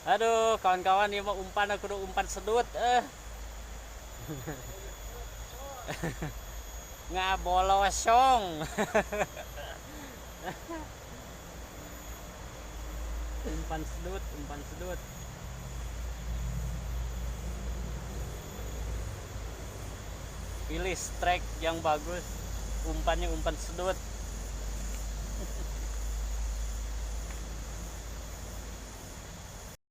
Aduh, kawan-kawan, ini mah umpan aku udah umpan sedut. Ngabolosong. Umpan sedut, umpan sedut. Pilih strike yang bagus. Umpannya umpan sedut.